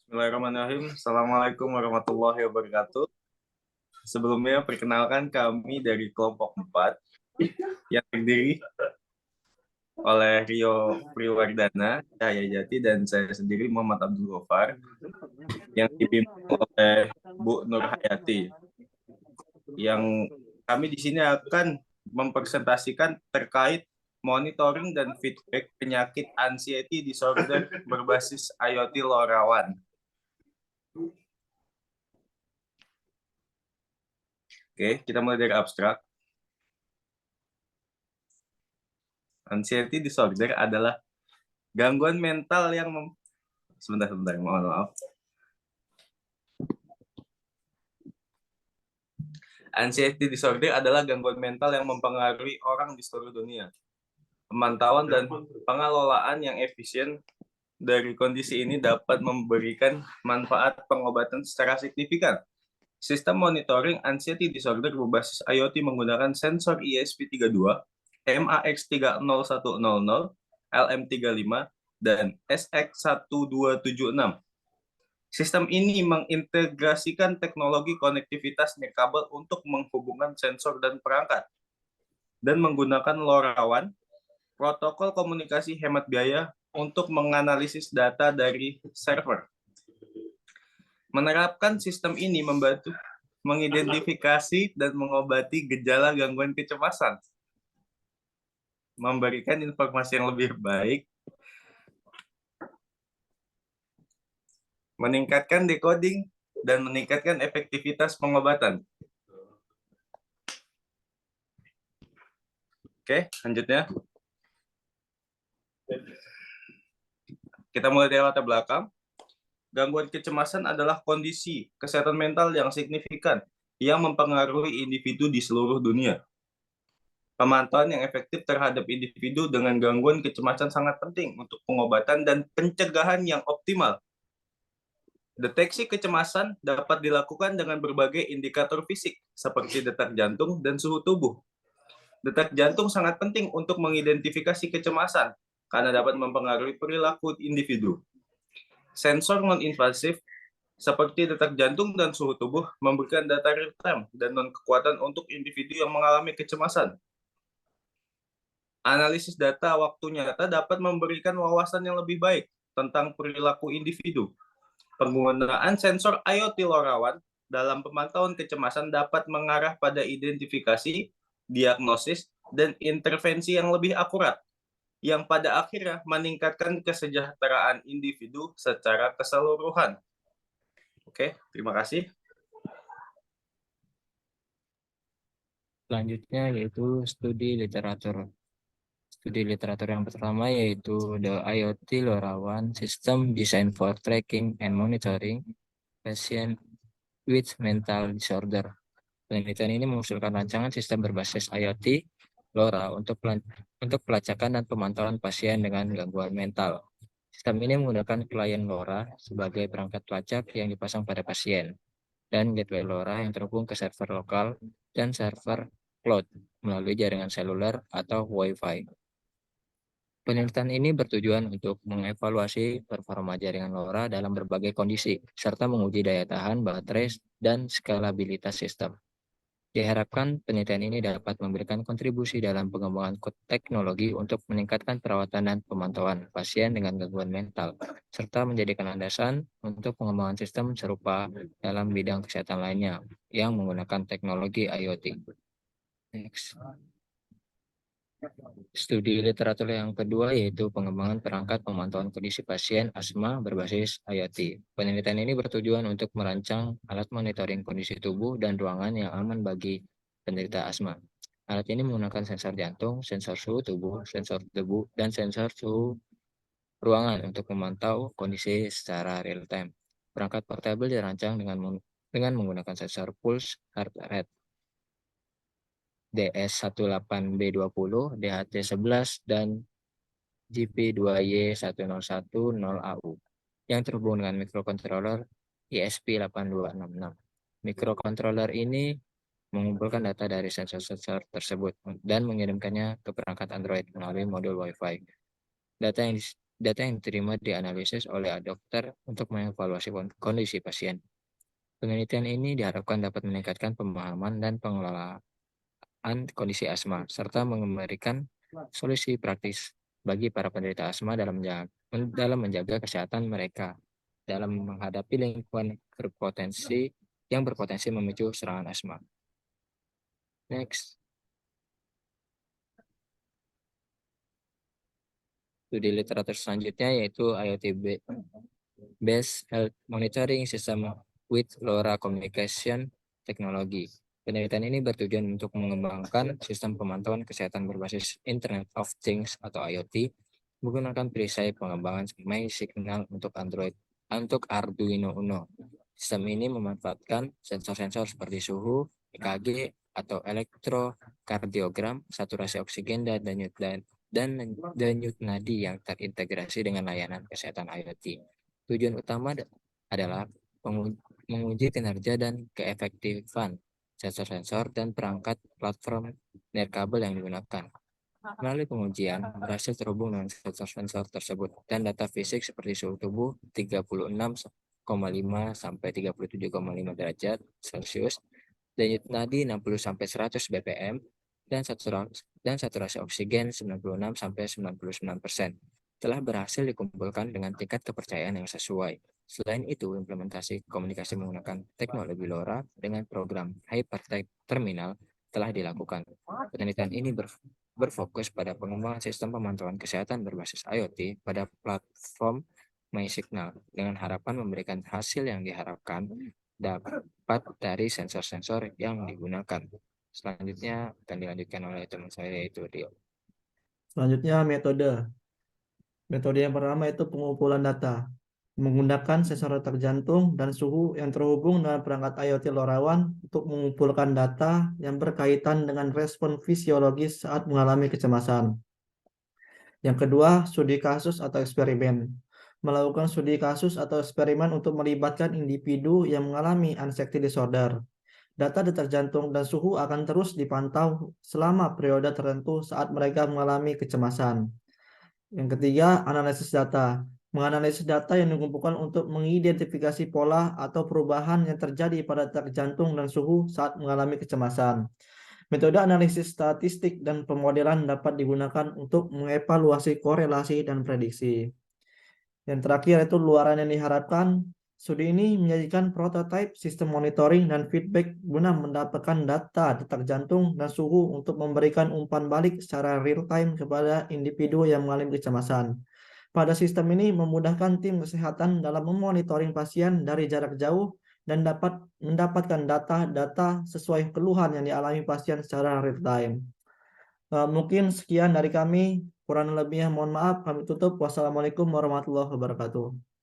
Bismillahirrahmanirrahim. Assalamualaikum warahmatullahi wabarakatuh. Sebelumnya, perkenalkan kami dari kelompok 4 yang terdiri oleh Rio Priwardana, Cahaya Jati, dan saya sendiri Muhammad Abdul Ghaffar yang dipimpin oleh Bu Nur Hayati. Yang kami di sini akan mempresentasikan terkait monitoring dan feedback penyakit anxiety disorder berbasis IoT LoRaWAN. Oke, kita mulai dari abstrak. Anxiety disorder adalah gangguan mental yang sebentar, mohon maaf. Anxiety disorder adalah gangguan mental yang mempengaruhi orang di seluruh dunia. Pemantauan dan pengelolaan yang efisien dari kondisi ini dapat memberikan manfaat pengobatan secara signifikan. Sistem monitoring anxiety disorder berbasis IoT menggunakan sensor ESP32, MAX30100, LM35, dan SX1276. Sistem ini mengintegrasikan teknologi konektivitas nirkabel untuk menghubungkan sensor dan perangkat, dan menggunakan LoRaWAN, protokol komunikasi hemat biaya, untuk menganalisis data dari server. Menerapkan sistem ini membantu mengidentifikasi dan mengobati gejala gangguan kecemasan, memberikan informasi yang lebih baik, meningkatkan decoding, dan meningkatkan efektivitas pengobatan. Oke, lanjutnya. Kita mulai dari latar belakang. Gangguan kecemasan adalah kondisi kesehatan mental yang signifikan yang mempengaruhi individu di seluruh dunia. Pemantauan yang efektif terhadap individu dengan gangguan kecemasan sangat penting untuk pengobatan dan pencegahan yang optimal. Deteksi kecemasan dapat dilakukan dengan berbagai indikator fisik, seperti detak jantung dan suhu tubuh. Detak jantung sangat penting untuk mengidentifikasi kecemasan, karena dapat mempengaruhi perilaku individu. Sensor non-invasif, seperti detak jantung dan suhu tubuh, memberikan data real-time dan non-kekuatan untuk individu yang mengalami kecemasan. Analisis data waktu nyata dapat memberikan wawasan yang lebih baik tentang perilaku individu. Penggunaan sensor IoT LoRaWAN dalam pemantauan kecemasan dapat mengarah pada identifikasi, diagnosis, dan intervensi yang lebih akurat, yang pada akhirnya meningkatkan kesejahteraan individu secara keseluruhan. Oke, terima kasih. Selanjutnya yaitu studi literatur. Studi literatur yang pertama yaitu The IoT LoRaWAN System Designed for Tracking and Monitoring Patient with Mental Disorder. Penelitian ini mengusulkan rancangan sistem berbasis IoT LoRa untuk pelacakan dan pemantauan pasien dengan gangguan mental. Sistem ini menggunakan klien LoRa sebagai perangkat pelacak yang dipasang pada pasien, dan gateway LoRa yang terhubung ke server lokal dan server cloud melalui jaringan seluler atau Wi-Fi. Penelitian ini bertujuan untuk mengevaluasi performa jaringan LoRa dalam berbagai kondisi, serta menguji daya tahan baterai dan skalabilitas sistem. Diharapkan penelitian ini dapat memberikan kontribusi dalam pengembangan teknologi untuk meningkatkan perawatan dan pemantauan pasien dengan gangguan mental, serta menjadikan landasan untuk pengembangan sistem serupa dalam bidang kesehatan lainnya yang menggunakan teknologi IoT. Next. Studi literatur yang kedua yaitu pengembangan perangkat pemantauan kondisi pasien asma berbasis IoT. Penelitian ini bertujuan untuk merancang alat monitoring kondisi tubuh dan ruangan yang aman bagi penderita asma. Alat ini menggunakan sensor jantung, sensor suhu tubuh, sensor debu, dan sensor suhu ruangan untuk memantau kondisi secara real-time. Perangkat portable dirancang dengan menggunakan sensor pulse heart rate DS18B20, DHT11, dan GP2Y1010AU yang terhubung dengan mikrokontroller ESP8266. Mikrokontroller ini mengumpulkan data dari sensor-sensor tersebut dan mengirimkannya ke perangkat Android melalui modul Wi-Fi. Data yang Data yang diterima dianalisis oleh dokter untuk mengevaluasi kondisi pasien. Penelitian ini diharapkan dapat meningkatkan pemahaman dan pengelolaan kondisi asma, serta memberikan solusi praktis bagi para penderita asma dalam menjaga kesehatan mereka dalam menghadapi lingkungan yang berpotensi memicu serangan asma. Next. Studi literatur selanjutnya yaitu IoT Based Health Monitoring System with LoRa Communication Technology. Penelitian ini bertujuan untuk mengembangkan sistem pemantauan kesehatan berbasis Internet of Things atau IoT menggunakan perisai pengembangan MySignal untuk Arduino Uno. Sistem ini memanfaatkan sensor-sensor seperti suhu, EKG, atau elektrokardiogram, saturasi oksigen, dan denyut nadi yang terintegrasi dengan layanan kesehatan IoT. Tujuan utama adalah menguji kinerja dan keefektifan sensor-sensor dan perangkat platform nirkabel yang digunakan. Melalui pengujian, berhasil terhubung dengan sensor-sensor tersebut dan data fisik seperti suhu tubuh 36,5 sampai 37,5 derajat Celcius, denyut nadi 60 sampai 100 bpm, dan saturasi oksigen 96 sampai 99% telah berhasil dikumpulkan dengan tingkat kepercayaan yang sesuai. Selain itu, implementasi komunikasi menggunakan teknologi LoRa dengan program Hypertext Terminal telah dilakukan. Penelitian ini berfokus pada pengembangan sistem pemantauan kesehatan berbasis IoT pada platform MySignal dengan harapan memberikan hasil yang diharapkan dapat dari sensor-sensor yang digunakan. Selanjutnya akan dilanjutkan oleh teman saya yaitu Rio. Selanjutnya metode. Metode yang pertama itu pengumpulan data. Menggunakan sensor detak jantung dan suhu yang terhubung dengan perangkat IoT LoRaWAN untuk mengumpulkan data yang berkaitan dengan respon fisiologis saat mengalami kecemasan. Yang kedua, studi kasus atau eksperimen. Melakukan studi kasus atau eksperimen untuk melibatkan individu yang mengalami anxiety disorder. Data detak jantung dan suhu akan terus dipantau selama periode tertentu saat mereka mengalami kecemasan. Yang ketiga, analisis data. Menganalisis data yang dikumpulkan untuk mengidentifikasi pola atau perubahan yang terjadi pada detak jantung dan suhu saat mengalami kecemasan. Metode analisis statistik dan pemodelan dapat digunakan untuk mengevaluasi korelasi dan prediksi. Yang terakhir itu luaran yang diharapkan. Studi ini menyajikan prototipe sistem monitoring dan feedback guna mendapatkan data detak jantung dan suhu untuk memberikan umpan balik secara real-time kepada individu yang mengalami kecemasan. Pada sistem ini memudahkan tim kesehatan dalam memonitoring pasien dari jarak jauh dan dapat mendapatkan data-data sesuai keluhan yang dialami pasien secara real-time. Mungkin sekian dari kami. Kurang lebihnya mohon maaf. Kami tutup. Wassalamualaikum warahmatullahi wabarakatuh.